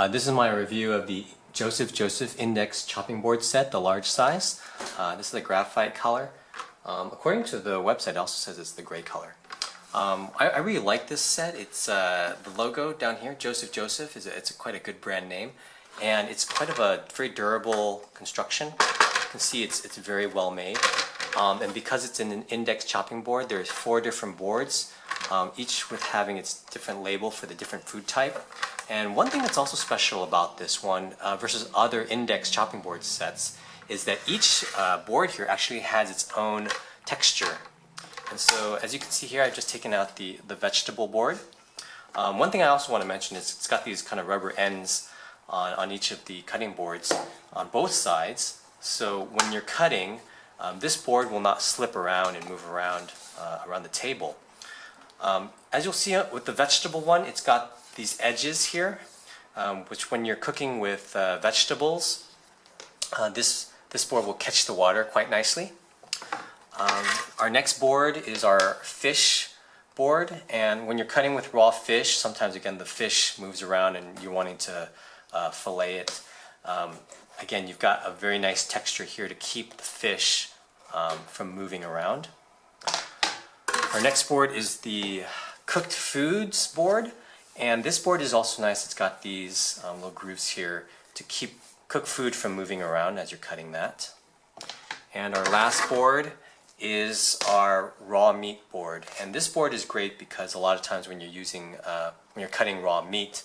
This is my review of the Joseph Index chopping board set, the large size. This is the graphite color. According to the website, it also says it's the gray color. I really like this set. It's the logo down here, Joseph, it's quite a good brand name, and it's quite of a very durable construction. You can see it's very well made, and because it's an index chopping board, there's 4 different boards, each with having its different label for the different food type. And one thing that's also special about this one versus other index chopping board sets is that each board here actually has its own texture. And so as you can see here, I've just taken out the vegetable board. One thing I also want to mention is it's got these kind of rubber ends on each of the cutting boards on both sides. So when you're cutting, this board will not slip around and move around the table. As you'll see with the vegetable one, it's got these edges here, which when you're cooking with vegetables, this board will catch the water quite nicely. Our next board is our fish board, and when you're cutting with raw fish, sometimes again the fish moves around and you're wanting to fillet it. Again, you've got a very nice texture here to keep the fish from moving around. Our next board is the cooked foods board, and this board is also nice. It's got these little grooves here to keep cooked food from moving around as you're cutting that. And our last board is our raw meat board, and this board is great because a lot of times when you're cutting raw meat,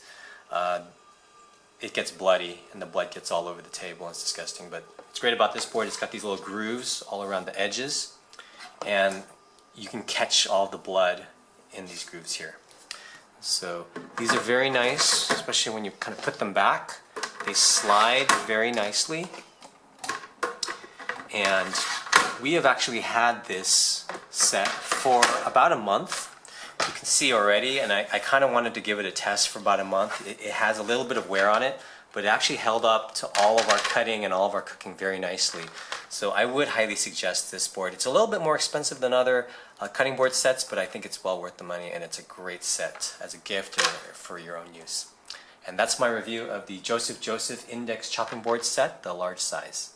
it gets bloody and the blood gets all over the table and it's disgusting. But what's great about this board, it's got these little grooves all around the edges, and you can catch all the blood in these grooves here. So these are very nice, especially when you kind of put them back. They slide very nicely, and we have actually had this set for about a month. You can see already, and I kind of wanted to give it a test for about a month. It has a little bit of wear on it, but it actually held up to all of our cutting and all of our cooking very nicely. So I would highly suggest this board. It's a little bit more expensive than other cutting board sets, but I think it's well worth the money, and it's a great set as a gift or for your own use. And that's my review of the Joseph Index chopping board set, the large size.